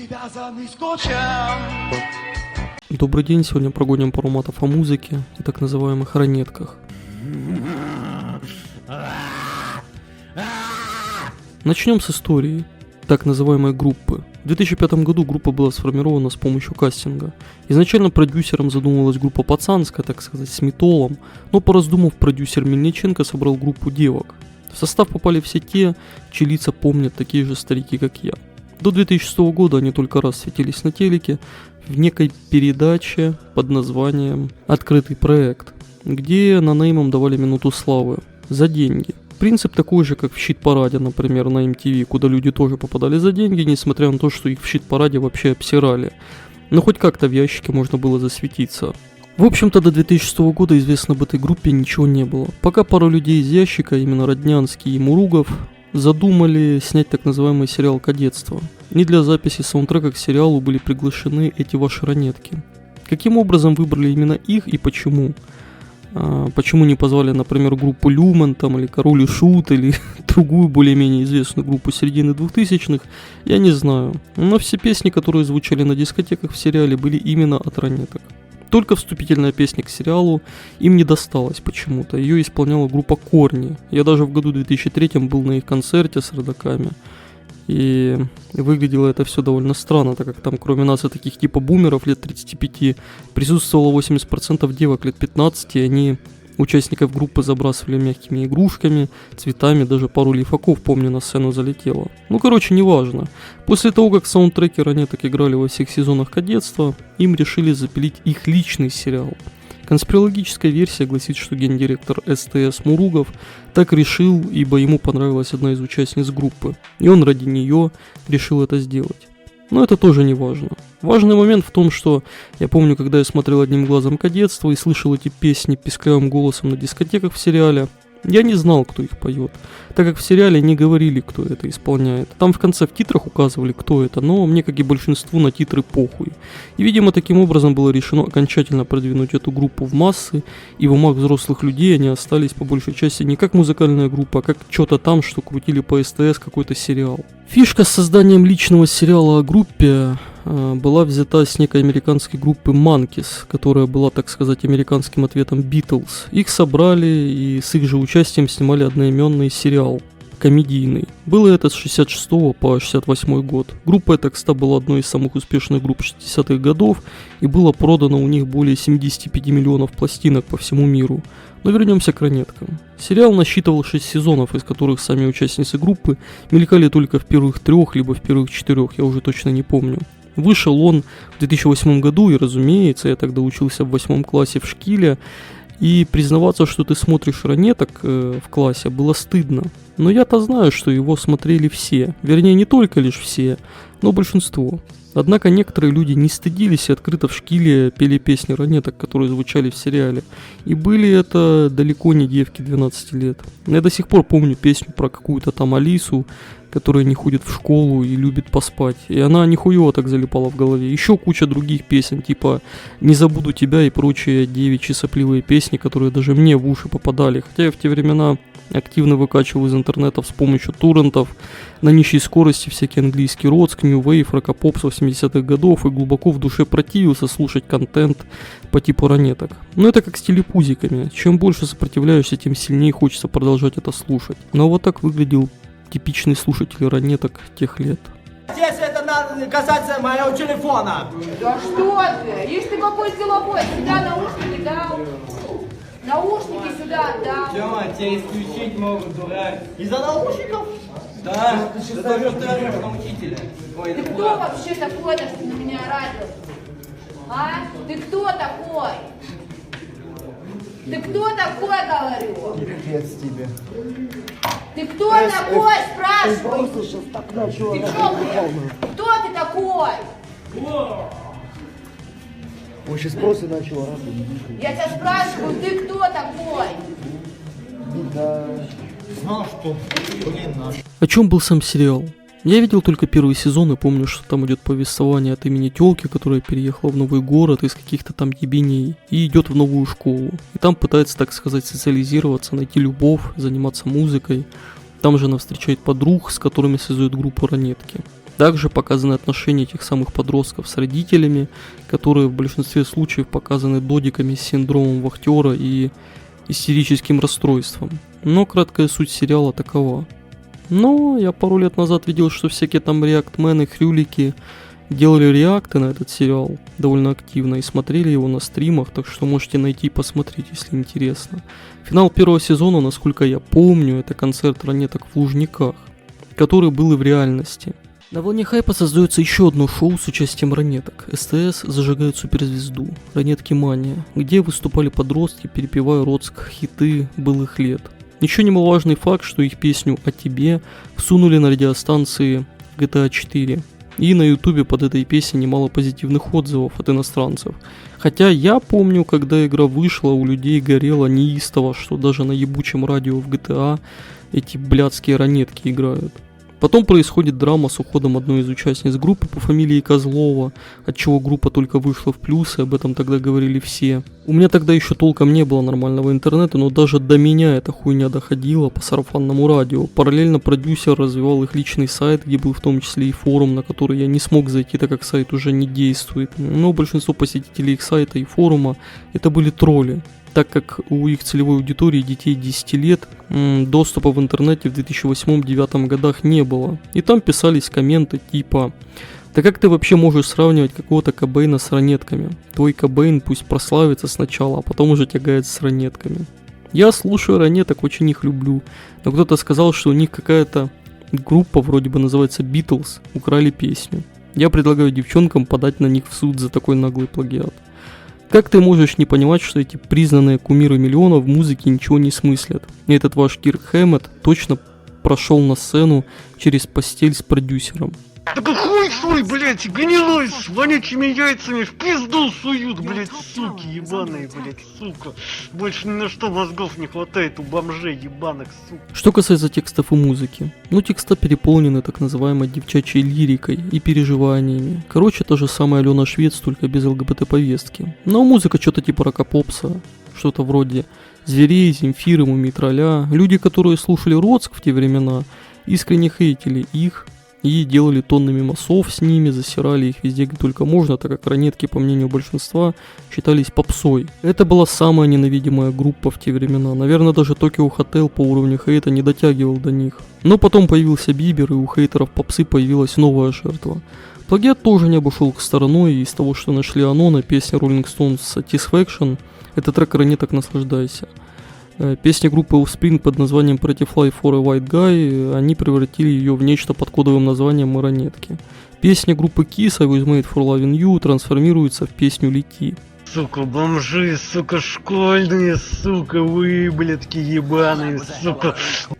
привязанный скотчем. Добрый день, сегодня прогоним пару матов о музыке и так называемых ранетках. Начнем с истории так называемой группы. В 2005 году группа была сформирована с помощью кастинга. Изначально продюсером задумывалась группа пацанская, так сказать, с металлом, но пораздумав, продюсер Мельниченко собрал группу девок. В состав попали все те, чьи лица помнят такие же старики, как я. До 2006 года они только раз светились на телеке в некой передаче под названием «Открытый проект», где нонеймам давали минуту славы за деньги. Принцип такой же, как в щит-параде, например, на MTV, куда люди тоже попадали за деньги, несмотря на то, что их в щит-параде вообще обсирали. Но хоть как-то в ящике можно было засветиться. В общем-то, до 2006 года известно об этой группе ничего не было. Пока пару людей из ящика, именно Роднянский и Муругов, задумали снять так называемый сериал «Кадетство». И для записи саундтрека к сериалу были приглашены эти ваши ранетки. Каким образом выбрали именно их и почему? Почему не позвали, например, группу Люмен там, или Король и Шут, или другую более-менее известную группу середины 2000-х, я не знаю. Но все песни, которые звучали на дискотеках в сериале, были именно от ранеток. Только вступительная песня к сериалу им не досталась почему-то, ее исполняла группа Корни. Я даже в году 2003 был на их концерте с родаками, и выглядело это все довольно странно, так как там кроме нас и таких типа бумеров лет 35 присутствовало 80% девок лет 15, и они участников группы забрасывали мягкими игрушками, цветами, даже пару лифаков, помню, на сцену залетело. Ну, короче, неважно. После того, как саундтреки ранеток играли во всех сезонах кадетства, им решили запилить их личный сериал. Конспирологическая версия гласит, что гендиректор СТС Муругов так решил, ибо ему понравилась одна из участниц группы, и он ради нее решил это сделать. Но это тоже не важно. Важный момент в том, что я помню, когда я смотрел одним глазом «Кадетство» и слышал эти песни писклявым голосом на дискотеках в сериале, я не знал, кто их поет, так как в сериале не говорили, кто это исполняет. Там в конце в титрах указывали, кто это, но мне, как и большинству, на титры похуй. И, видимо, таким образом было решено окончательно продвинуть эту группу в массы, и в умах взрослых людей они остались по большей части не как музыкальная группа, а как что-то там, что крутили по СТС какой-то сериал. Фишка с созданием личного сериала о группе была взята с некой американской группы Monkees, которая была, так сказать, американским ответом Beatles. Их собрали и с их же участием снимали одноименный сериал, комедийный. Было это с 66 по 68 год. Группа эта, кстати, была одной из самых успешных групп 60-х годов, и было продано у них более 75 миллионов пластинок по всему миру. Но вернемся к ранеткам. Сериал насчитывал 6 сезонов, из которых сами участницы группы мелькали только в первых 3, либо в первых 4, я уже точно не помню. Вышел он в 2008 году, и, разумеется, я тогда учился в 8 классе в шкиле, и признаваться, что ты смотришь ранеток в классе, было стыдно. Но я-то знаю, что его смотрели все, вернее, не только лишь все, но большинство. Однако некоторые люди не стыдились и открыто в шкиле пели песни ранеток, которые звучали в сериале. И были это далеко не девки 12 лет. Я до сих пор помню песню про какую-то там Алису, которая не ходит в школу и любит поспать. И она нихуево так залипала в голове. Еще куча других песен, типа «Не забуду тебя» и прочие девичьи сопливые песни, которые даже мне в уши попадали. Хотя я в те времена активно выкачивал из интернета с помощью торрентов на нищей скорости всякий английский рок, нью вейв, рокопоп с 80-х годов и глубоко в душе противился слушать контент по типу ранеток. Но это как с телепузиками. Чем больше сопротивляешься, тем сильнее хочется продолжать это слушать. Но вот так выглядел типичный слушатель ранеток тех лет. Здесь это надо касаться моего телефона. Да что ты? Ишь ты какой деловой, сюда наушники дал. Наушники сюда дал. Тёма, тебя исключить могут, дурак. Из-за наушников? Да, ты что ты орешь на учителя? Ой, Ты кто вообще такой, да, что на меня радио? А? Ты кто такой? Ты кто такой, говорю? Пипец тебе. Ты кто такой, спрашиваю? Просто сейчас так начал. Ты что, кто ты такой? Он сейчас просто начал орать. Я тебя спрашиваю, ты кто такой? Да. знал, что, блин, наш. О чем был сам сериал? Я видел только первый сезон и помню, что там идет повествование от имени тёлки, которая переехала в новый город из каких-то там ебеней и идет в новую школу. И там пытается, так сказать, социализироваться, найти любовь, заниматься музыкой. Там же она встречает подруг, с которыми создают группу Ранетки. Также показаны отношения этих самых подростков с родителями, которые в большинстве случаев показаны додиками с синдромом вахтера и истерическим расстройством. Но краткая суть сериала такова. Но я пару лет назад видел, что всякие там реактмены, хрюлики делали реакты на этот сериал довольно активно и смотрели его на стримах, так что можете найти и посмотреть, если интересно. Финал первого сезона, насколько я помню, это концерт ранеток в Лужниках, который был и в реальности. На волне хайпа создается еще одно шоу с участием ранеток. СТС зажигает суперзвезду, Ранетки Мания, где выступали подростки, перепевая хиты былых лет. Еще немаловажный факт, что их песню «О тебе» всунули на радиостанции GTA 4. И на ютубе под этой песней немало позитивных отзывов от иностранцев. Хотя я помню, когда игра вышла, у людей горело неистово, что даже на ебучем радио в GTA эти блядские ранетки играют. Потом происходит драма с уходом одной из участниц группы по фамилии Козлова, отчего группа только вышла в плюс, и об этом тогда говорили все. У меня тогда еще толком не было нормального интернета, но даже до меня эта хуйня доходила по сарафанному радио. Параллельно продюсер развивал их личный сайт, где был в том числе и форум, на который я не смог зайти, так как сайт уже не действует. Но большинство посетителей их сайта и форума это были тролли, так как у их целевой аудитории детей 10 лет доступа в интернете в 2008-2009 годах не было. И там писались комменты типа: «Да как ты вообще можешь сравнивать какого-то Кобейна с ранетками? Твой Кобейн пусть прославится сначала, а потом уже тягается с ранетками». Я слушаю ранеток, очень их люблю, но кто-то сказал, что у них какая-то группа, вроде бы называется Beatles, украли песню. Я предлагаю девчонкам подать на них в суд за такой наглый плагиат. Как ты можешь не понимать, что эти признанные кумиры миллионов в музыке ничего не смыслят? И этот ваш Кирк Хэммет точно прошел на сцену через постель с продюсером. Так хуй свой, блядь, гнилой, с вонючими яйцами в пизду суют, блядь, суки ебаные, блядь, сука. Больше ни на что мозгов не хватает у бомжей ебаных, сука. Что касается текстов и музыки, текста переполнены так называемой девчачьей лирикой и переживаниями. Короче, та же самая Алена Швец, только без ЛГБТ-повестки. Но музыка что-то типа рокопопса, что-то вроде Зверей, Земфиры, Мумий Тролля. Люди, которые слушали Роцк в те времена, искренне хейтили их и делали тонны мемасов с ними, засирали их везде, где только можно, так как ранетки, по мнению большинства, считались попсой. Это была самая ненавидимая группа в те времена. Наверное, даже Tokyo Hotel по уровню хейта не дотягивал до них. Но потом появился Бибер, и у хейтеров попсы появилась новая жертва. Плагиат тоже не обошел их стороной, и из того, что нашли Анона, песня Rolling Stones Satisfaction, это трек ранеток «Наслаждайся». Песня группы Offspring под названием Pretty Fly for a White Guy, они превратили ее в нечто под кодовым названием «Маронетки». Песня группы Kiss I Was Made for Loving You трансформируется в песню «Лети». Сука, бомжи, сука, школьные, сука, выблядки ебаные, сука.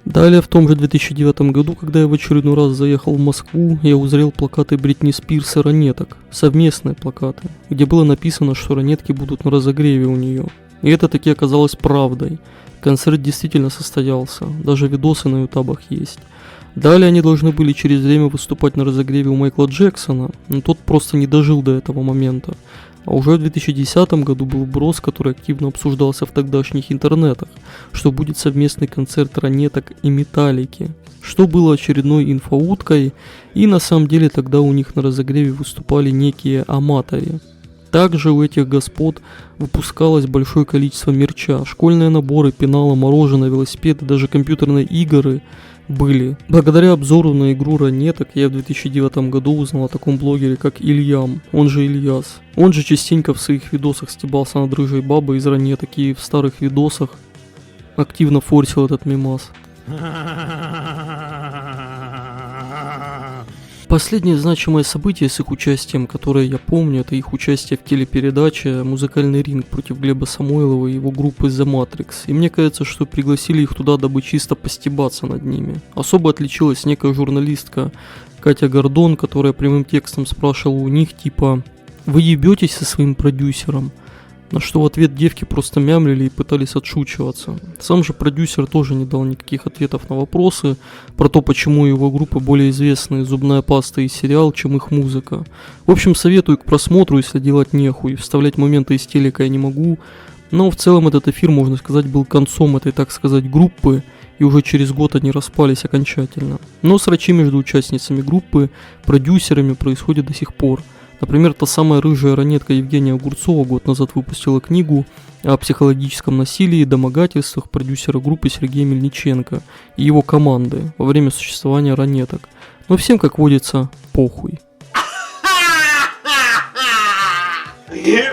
Далее, в том же 2009 году, когда я в очередной раз заехал в Москву, я узрел плакаты Бритни Спирс и ранеток, совместные плакаты, где было написано, что ранетки будут на разогреве у нее. И это таки оказалось правдой. Концерт действительно состоялся, даже видосы на ютубах есть. Далее они должны были через время выступать на разогреве у Майкла Джексона, но тот просто не дожил до этого момента. А уже в 2010 году был вброс, который активно обсуждался в тогдашних интернетах, что будет совместный концерт ранеток и Металлики, что было очередной инфоуткой, и на самом деле тогда у них на разогреве выступали некие аматори. Также у этих господ выпускалось большое количество мерча, школьные наборы, пенала, мороженое, велосипеды, даже компьютерные игры были. Благодаря обзору на игру ранеток я в 2009 году узнал о таком блогере, как Ильям, он же Ильяс. Он же частенько в своих видосах стебался над рыжей бабой из ранеток и в старых видосах активно форсил этот мемас. Последнее значимое событие с их участием, которое я помню, это их участие в телепередаче «Музыкальный ринг» против Глеба Самойлова и его группы The Matrix. И мне кажется, что пригласили их туда, дабы чисто постебаться над ними. Особо отличилась некая журналистка Катя Гордон, которая прямым текстом спрашивала у них типа: «Вы ебетесь со своим продюсером?» На что в ответ девки просто мямлили и пытались отшучиваться. Сам же продюсер тоже не дал никаких ответов на вопросы про то, почему его группа более известны «Зубная паста» и сериал, чем их музыка. В общем, советую к просмотру, если делать нехуй. Вставлять моменты из телека я не могу. Но в целом этот эфир, можно сказать, был концом этой, так сказать, группы и уже через год они распались окончательно. Но срачи между участницами группы, продюсерами происходят до сих пор. Например, та самая рыжая ранетка Евгения Огурцова год назад выпустила книгу о психологическом насилии и домогательствах продюсера группы Сергея Мельниченко и его команды во время существования ранеток. Но всем, как водится, похуй.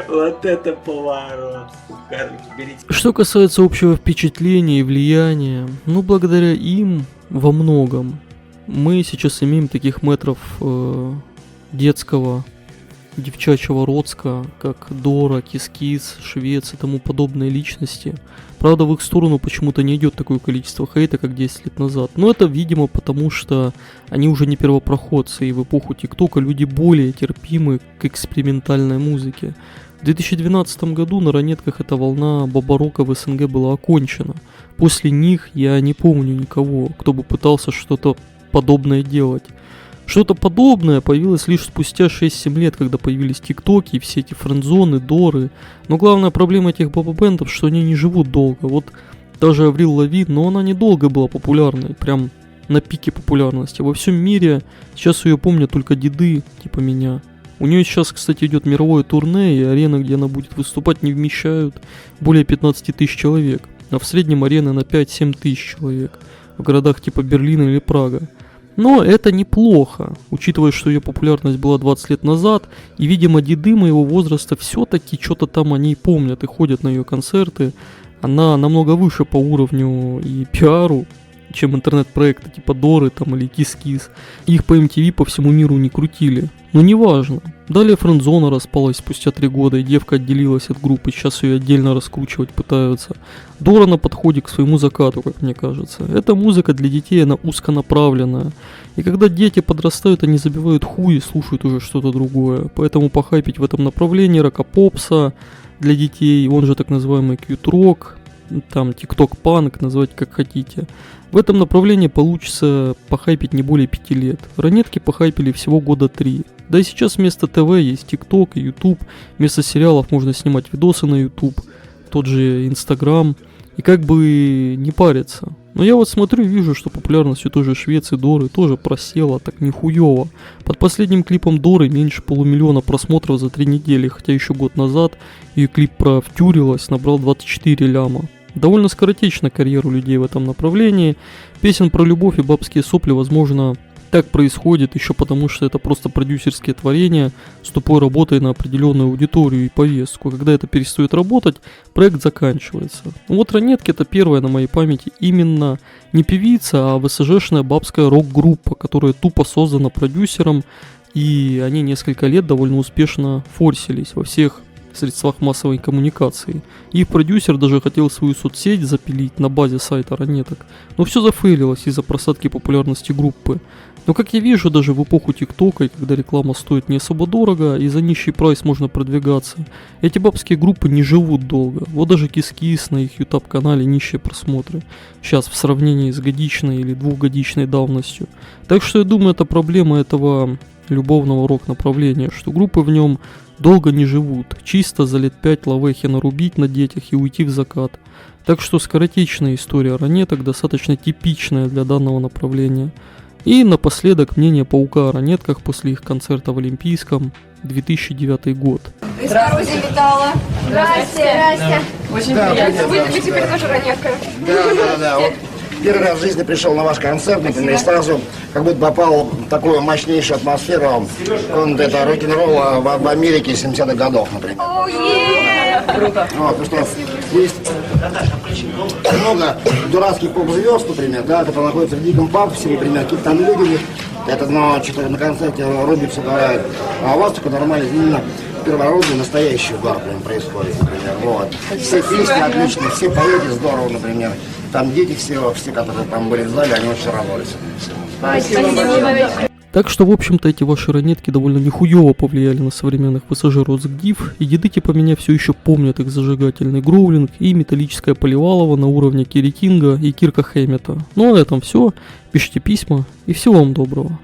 Вот это поворот. Карлики, берите. Что касается общего впечатления и влияния, ну, благодаря им во многом мы сейчас имеем таких мэтров детского, девчачьего родска, как Дора, Кис-Кис, Швец и тому подобные личности. Правда, в их сторону почему-то не идет такое количество хейта, как 10 лет назад. Но это, видимо, потому что они уже не первопроходцы, и в эпоху ТикТока люди более терпимы к экспериментальной музыке. В 2012 году на ранетках эта волна бабарока в СНГ была окончена. После них я не помню никого, кто бы пытался что-то подобное делать. Что-то подобное появилось лишь спустя 6-7 лет, когда появились тиктоки и все эти френдзоны, доры. Но главная проблема этих баба-бендов, что они не живут долго. Вот даже Аврил Лавин, но она недолго была популярной, прям на пике популярности. Во всем мире сейчас ее помнят только деды, типа меня. У нее сейчас, кстати, идет мировое турне, и арены, где она будет выступать, не вмещают более 15 тысяч человек. А в среднем арены на 5-7 тысяч человек. В городах типа Берлина или Прага. Но это неплохо, учитывая, что ее популярность была 20 лет назад, и, видимо, деды моего возраста все-таки что-то там о ней помнят и ходят на ее концерты. Она намного выше по уровню и пиару, чем интернет-проекты типа Доры там или Кис-Кис. Их по MTV по всему миру не крутили. Но неважно. Далее френдзона распалась спустя 3 года, и девка отделилась от группы, сейчас ее отдельно раскручивать пытаются. Дора на подходе к своему закату, как мне кажется. Эта музыка для детей, она узконаправленная. И когда дети подрастают, они забивают хуй и слушают уже что-то другое. Поэтому похайпить в этом направлении рокопопса для детей, он же так называемый кьют-рок, там тикток-панк, называть как хотите. В этом направлении получится похайпить не более 5 лет. Ранетки похайпили всего года 3. Да и сейчас вместо ТВ есть ТикТок и Ютуб. Вместо сериалов можно снимать видосы на Ютуб, тот же Инстаграм. И как бы не париться. Но я вот смотрю и вижу, что популярность у той же Швеции Доры тоже просела так нихуево. Под последним клипом Доры меньше 500 000 просмотров за 3 недели, хотя еще год назад ее клип про «Втюрилась» набрал 24 ляма. Довольно скоротечна карьера у людей в этом направлении. Песен про любовь и бабские сопли, возможно, так происходит еще потому, что это просто продюсерские творения с тупой работой на определенную аудиторию и повестку. Когда это перестает работать, проект заканчивается. Вот ранетки — это первая на моей памяти именно не певица, а ВСЖшная бабская рок-группа, которая тупо создана продюсером, и они несколько лет довольно успешно форсились во всех средствах массовой коммуникации. Их продюсер даже хотел свою соцсеть запилить на базе сайта ранеток, но все зафейлилось из-за просадки популярности группы. Но как я вижу, даже в эпоху ТикТока, когда реклама стоит не особо дорого и за нищий прайс можно продвигаться, эти бабские группы не живут долго. Вот даже Кис-Кис на их YouTube-канале нищие просмотры. Сейчас в сравнении с годичной или 2-годичной давностью. Так что я думаю, это проблема этого любовного рок-направления, что группы в нем долго не живут, чисто за лет 5 лавехи нарубить на детях и уйти в закат. Так что скоротечная история ранеток достаточно типичная для данного направления. И напоследок мнение Паука о ранетках после их концерта в Олимпийском 2009 год. Здравствуйте, Витала. Здрасте. Очень приятно. Вы теперь тоже ранетка. Да. Вот первый раз в жизни пришел на ваш концерт, например, и сразу как будто попал в такую мощнейшую атмосферу это рок-н-ролла в Америке 70-х годов, например. Круто. Вот, потому что есть много дурацких поп-звезд, например, да, которые находятся в диком пафосе, например, какие-то там люди, это, но что-то на концерте рубится, говорят, а у вас только нормально, именно первородный, настоящий угар прям происходит, например, вот. Все песни отличные, все поэты здорово, например, там дети все, которые там были в зале, они очень радовались. Спасибо. Так что, в общем-то, эти ваши ранетки довольно нихуево повлияли на современных ВСЖ Росгдив, и деды типа меня все еще помнят их зажигательный гроулинг и металлическое поливалово на уровне Керри Кинга и Кирка Хэммета. Ну а на этом все. Пишите письма, и всего вам доброго.